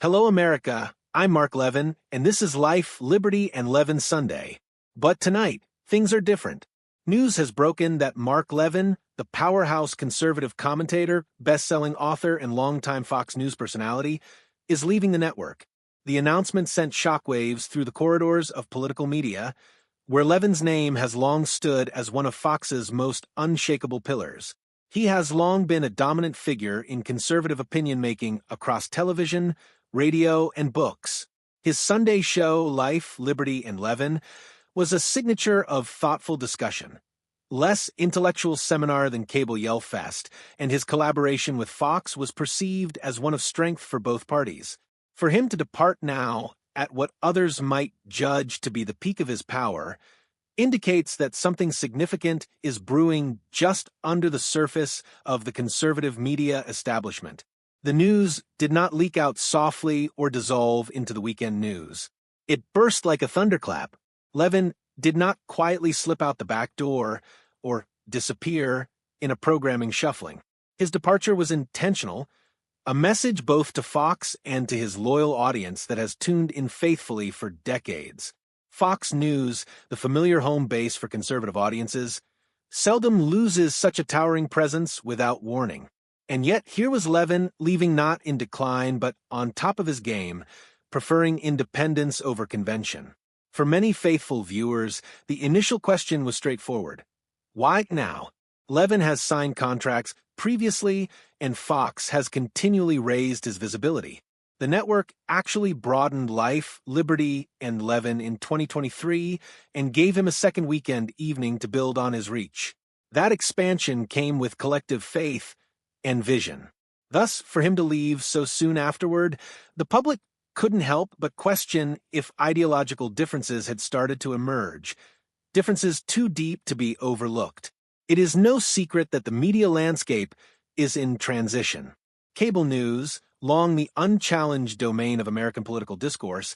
Hello, America. I'm Mark Levin, and this is Life, Liberty, and Levin Sunday. But tonight, things are different. News has broken that Mark Levin, the powerhouse conservative commentator, best-selling author, and longtime Fox News personality, is leaving the network. The announcement sent shockwaves through the corridors of political media, where Levin's name has long stood as one of Fox's most unshakable pillars. He has long been a dominant figure in conservative opinion-making across television, radio, and books. His Sunday show, Life, Liberty, and Levin, was a signature of thoughtful discussion. Less intellectual seminar than cable yell-fest, and his collaboration with Fox was perceived as one of strength for both parties. For him to depart now, at what others might judge to be the peak of his power, indicates that something significant is brewing just under the surface of the conservative media establishment. The news did not leak out softly or dissolve into the weekend news. It burst like a thunderclap. Levin did not quietly slip out the back door or disappear in a programming shuffling. His departure was intentional, a message both to Fox and to his loyal audience that has tuned in faithfully for decades. Fox News, the familiar home base for conservative audiences, seldom loses such a towering presence without warning. And yet here was Levin, leaving not in decline but on top of his game, preferring independence over convention. For many faithful viewers, the initial question was straightforward. Why now? Levin has signed contracts previously, and Fox has continually raised his visibility. The network actually broadened Life, Liberty, and Levin in 2023 and gave him a second weekend evening to build on his reach. That expansion came with collective faith and vision. Thus, for him to leave so soon afterward, the public couldn't help but question if ideological differences had started to emerge, differences too deep to be overlooked. It is no secret that the media landscape is in transition. Cable news, long the unchallenged domain of American political discourse,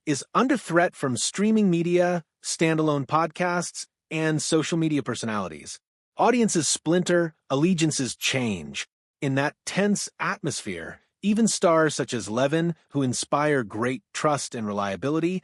is under threat from streaming media, standalone podcasts, and social media personalities. Audiences splinter, allegiances change. In that tense atmosphere, even stars such as Levin, who inspire great trust and reliability,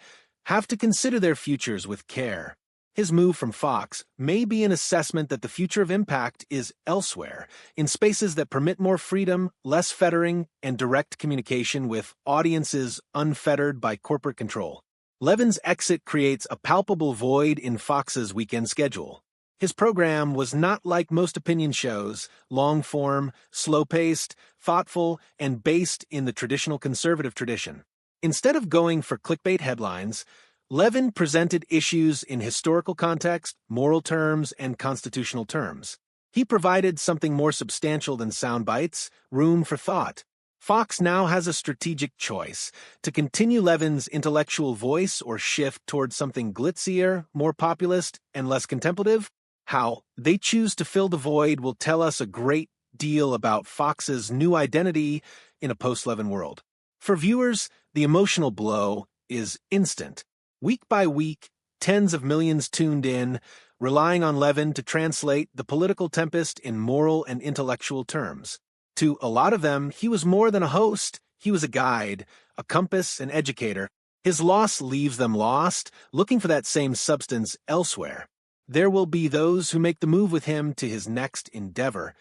have to consider their futures with care. His move from Fox may be an assessment that the future of impact is elsewhere, in spaces that permit more freedom, less fettering, and direct communication with audiences unfettered by corporate control. Levin's exit creates a palpable void in Fox's weekend schedule. His program was not like most opinion shows, long-form, slow-paced, thoughtful, and based in the traditional conservative tradition. Instead of going for clickbait headlines, Levin presented issues in historical context, moral terms, and constitutional terms. He provided something more substantial than sound bites, room for thought. Fox now has a strategic choice: to continue Levin's intellectual voice or shift towards something glitzier, more populist, and less contemplative. How they choose to fill the void will tell us a great deal about Fox's new identity in a post-Levin world. For viewers, the emotional blow is instant. Week by week, tens of millions tuned in, relying on Levin to translate the political tempest in moral and intellectual terms. To a lot of them, he was more than a host. He was a guide, a compass, an educator. His loss leaves them lost, looking for that same substance elsewhere. There will be those who make the move with him to his next endeavor,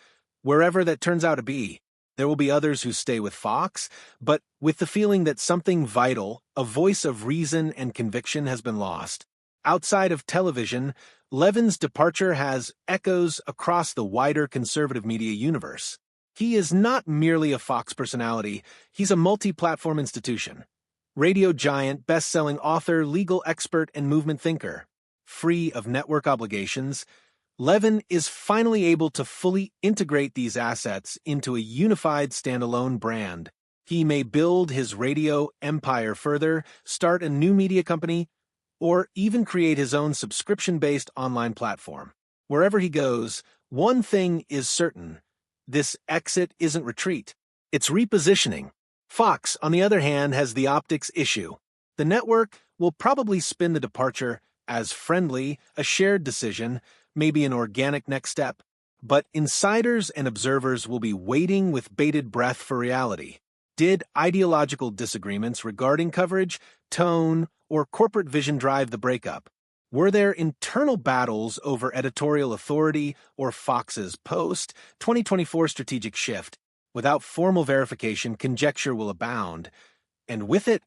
wherever that turns out to be. There will be others who stay with Fox, but with the feeling that something vital, a voice of reason and conviction, has been lost. Outside of television, Levin's departure has echoes across the wider conservative media universe. He is not merely a Fox personality, he's a multi-platform institution. Radio giant, best-selling author, legal expert, and movement thinker. Free of network obligations, Levin is finally able to fully integrate these assets into a unified standalone brand. He may build his radio empire further, start a new media company, or even create his own subscription-based online platform. Wherever he goes, one thing is certain: this exit isn't retreat, it's repositioning. Fox, on the other hand, has the optics issue. The network will probably spin the departure as friendly, a shared decision, maybe an organic next step. But insiders and observers will be waiting with bated breath for reality. Did ideological disagreements regarding coverage, tone, or corporate vision drive the breakup? Were there internal battles over editorial authority or Fox's post-2024 strategic shift? Without formal verification, conjecture will abound, and with it,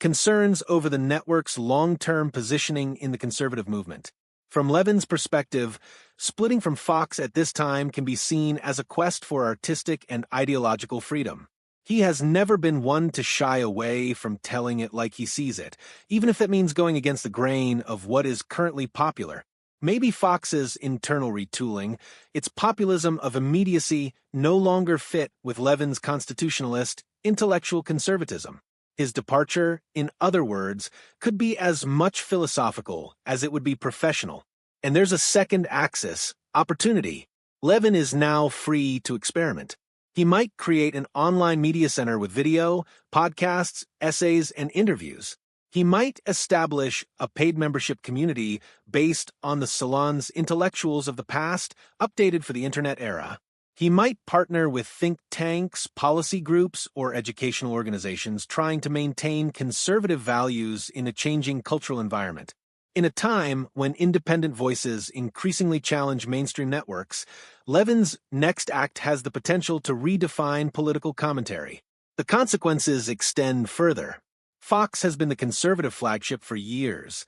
concerns over the network's long-term positioning in the conservative movement. From Levin's perspective, splitting from Fox at this time can be seen as a quest for artistic and ideological freedom. He has never been one to shy away from telling it like he sees it, even if it means going against the grain of what is currently popular. Maybe Fox's internal retooling, its populism of immediacy, no longer fit with Levin's constitutionalist, intellectual conservatism. His departure, in other words, could be as much philosophical as it would be professional. And there's a second axis, opportunity. Levin is now free to experiment. He might create an online media center with video, podcasts, essays, and interviews. He might establish a paid membership community based on the Salon's intellectuals of the past, updated for the internet era. He might partner with think tanks, policy groups, or educational organizations trying to maintain conservative values in a changing cultural environment. In a time when independent voices increasingly challenge mainstream networks, Levin's next act has the potential to redefine political commentary. The consequences extend further. Fox has been the conservative flagship for years,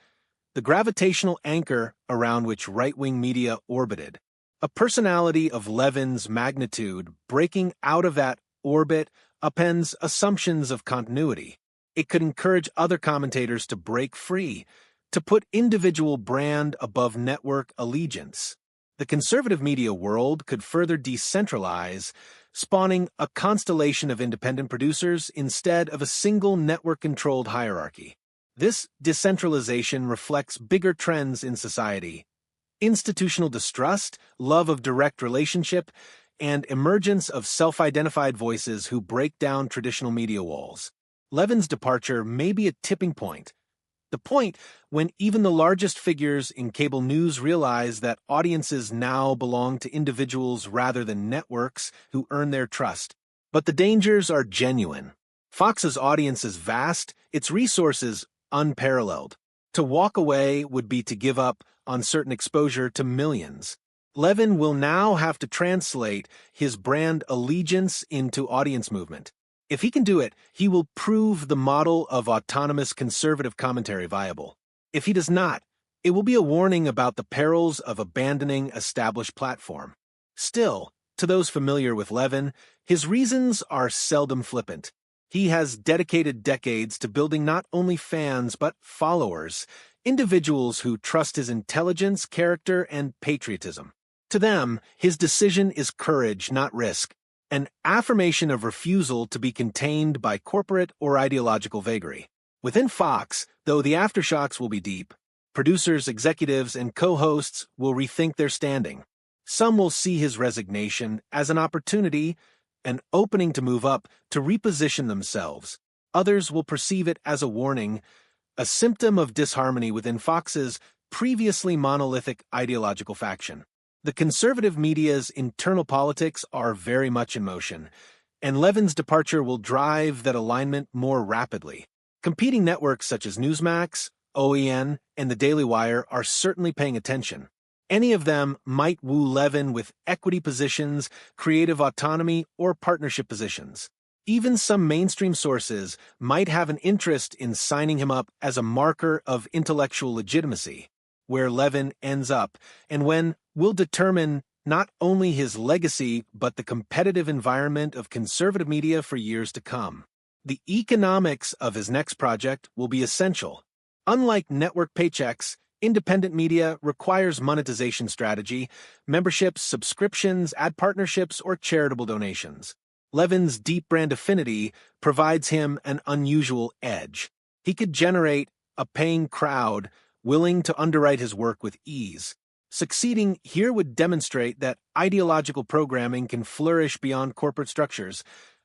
the gravitational anchor around which right-wing media orbited. A personality of Levin's magnitude breaking out of that orbit upends assumptions of continuity. It could encourage other commentators to break free, to put individual brand above network allegiance. The conservative media world could further decentralize, spawning a constellation of independent producers instead of a single network-controlled hierarchy. This decentralization reflects bigger trends in society: institutional distrust, love of direct relationship, and emergence of self-identified voices who break down traditional media walls. Levin's departure may be a tipping point, the point when even the largest figures in cable news realize that audiences now belong to individuals rather than networks who earn their trust. But the dangers are genuine. Fox's audience is vast, its resources unparalleled. To walk away would be to give up on certain exposure to millions. Levin will now have to translate his brand allegiance into audience movement. If he can do it, he will prove the model of autonomous conservative commentary viable. If he does not, it will be a warning about the perils of abandoning established platform. Still, to those familiar with Levin, his reasons are seldom flippant. He has dedicated decades to building not only fans but followers, individuals who trust his intelligence, character, and patriotism. To them, his decision is courage, not risk, an affirmation of refusal to be contained by corporate or ideological vagary. Within Fox, though the aftershocks will be deep, producers, executives, and co-hosts will rethink their standing. Some will see his resignation as an opportunity, an opening to move up, to reposition themselves. Others will perceive it as a warning, a symptom of disharmony within Fox's previously monolithic ideological faction. The conservative media's internal politics are very much in motion, and Levin's departure will drive that alignment more rapidly. Competing networks such as Newsmax, OEN, and The Daily Wire are certainly paying attention. Any of them might woo Levin with equity positions, creative autonomy, or partnership positions. Even some mainstream sources might have an interest in signing him up as a marker of intellectual legitimacy. Where Levin ends up, and when, will determine not only his legacy but the competitive environment of conservative media for years to come. The economics of his next project will be essential. Unlike network paychecks, independent media requires monetization strategy, memberships, subscriptions, ad partnerships, or charitable donations. Levin's deep brand affinity provides him an unusual edge. He could generate a paying crowd willing to underwrite his work with ease. Succeeding here would demonstrate that ideological programming can flourish beyond corporate structures,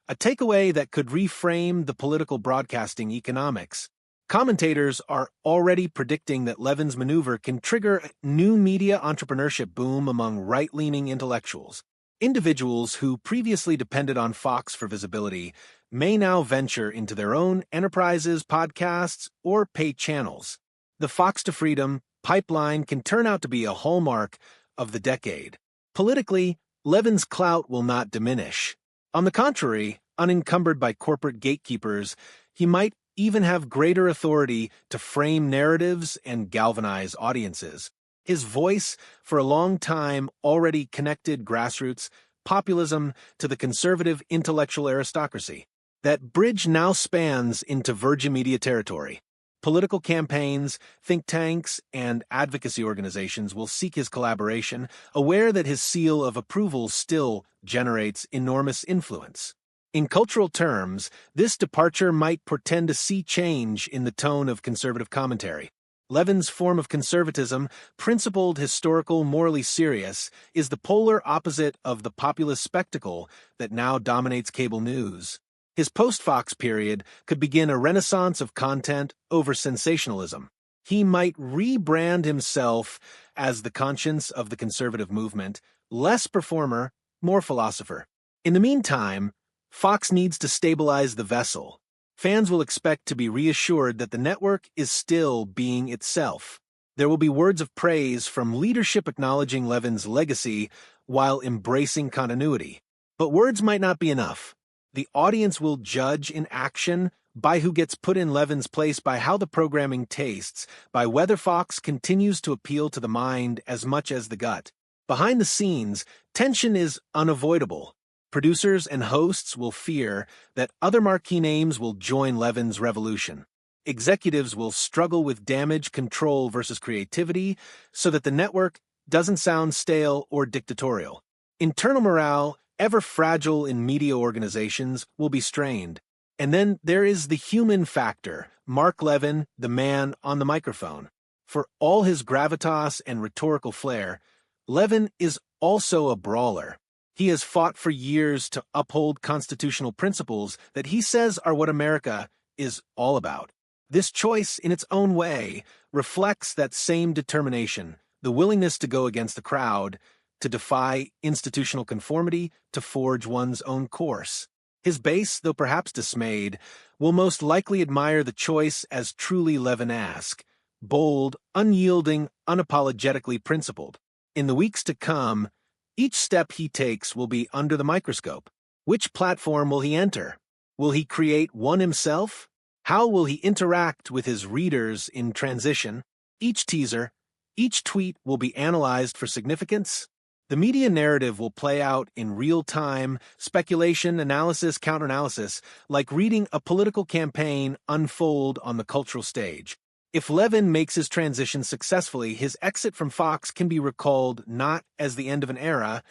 a takeaway that could reframe the political broadcasting economics. Commentators are already predicting that Levin's maneuver can trigger a new media entrepreneurship boom among right-leaning intellectuals. Individuals who previously depended on Fox for visibility may now venture into their own enterprises, podcasts, or paid channels. The Fox to Freedom pipeline can turn out to be a hallmark of the decade. Politically, Levin's clout will not diminish. On the contrary, unencumbered by corporate gatekeepers, he might even have greater authority to frame narratives and galvanize audiences. His voice, for a long time, already connected grassroots populism to the conservative intellectual aristocracy. That bridge now spans into Virgin Media territory. Political campaigns, think tanks, and advocacy organizations will seek his collaboration, aware that his seal of approval still generates enormous influence. In cultural terms, this departure might portend a sea change in the tone of conservative commentary. Levin's form of conservatism, principled, historical, morally serious, is the polar opposite of the populist spectacle that now dominates cable news. His post-Fox period could begin a renaissance of content over sensationalism. He might rebrand himself as the conscience of the conservative movement, less performer, more philosopher. In the meantime, Fox needs to stabilize the vessel. Fans will expect to be reassured that the network is still being itself. There will be words of praise from leadership acknowledging Levin's legacy while embracing continuity. But words might not be enough. The audience will judge in action by who gets put in Levin's place, by how the programming tastes, by whether Fox continues to appeal to the mind as much as the gut. Behind the scenes, tension is unavoidable. Producers and hosts will fear that other marquee names will join Levin's revolution. Executives will struggle with damage control versus creativity so that the network doesn't sound stale or dictatorial. Internal morale, ever fragile in media organizations, will be strained. And then there is the human factor, Mark Levin, the man on the microphone. For all his gravitas and rhetorical flair, Levin is also a brawler. He has fought for years to uphold constitutional principles that he says are what America is all about. This choice, in its own way, reflects that same determination, the willingness to go against the crowd, to defy institutional conformity, to forge one's own course. His base, though perhaps dismayed, will most likely admire the choice as truly Levin-esque, bold, unyielding, unapologetically principled. In the weeks to come, each step he takes will be under the microscope. Which platform will he enter? Will he create one himself? How will he interact with his readers in transition? Each teaser, each tweet will be analyzed for significance. The media narrative will play out in real time, speculation, analysis, counter-analysis, like reading a political campaign unfold on the cultural stage. If Levin makes his transition successfully, his exit from Fox can be recalled not as the end of an era,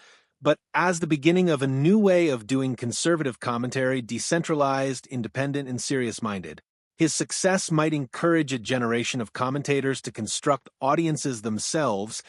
but as the beginning of a new way of doing conservative commentary, decentralized, independent, and serious-minded. His success might encourage a generation of commentators to construct audiences themselves,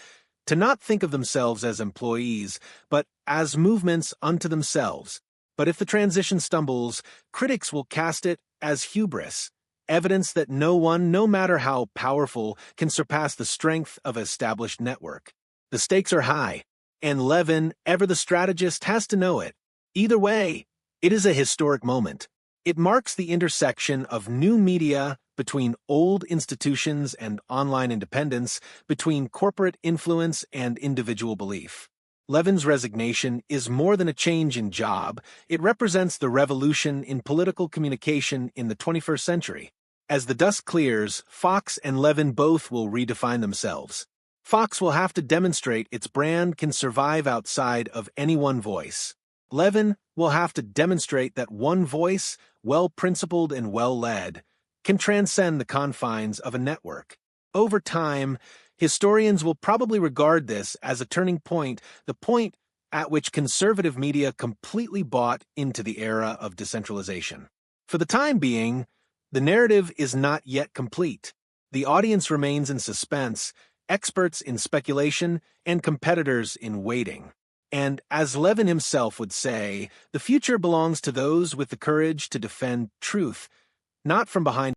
to not think of themselves as employees, but as movements unto themselves. But if the transition stumbles, critics will cast it as hubris, evidence that no one, no matter how powerful, can surpass the strength of an established network. The stakes are high, and Levin, ever the strategist, has to know it. Either way, it is a historic moment. It marks the intersection of new media between old institutions and online independence, between corporate influence and individual belief. Levin's resignation is more than a change in job. It represents the revolution in political communication in the 21st century. As the dust clears, Fox and Levin both will redefine themselves. Fox will have to demonstrate its brand can survive outside of any one voice. Levin will have to demonstrate that one voice, well-principled and well-led, can transcend the confines of a network. Over time, historians will probably regard this as a turning point, the point at which conservative media completely bought into the era of decentralization. For the time being, the narrative is not yet complete. The audience remains in suspense, experts in speculation, and competitors in waiting. And as Levin himself would say, the future belongs to those with the courage to defend truth, not from behind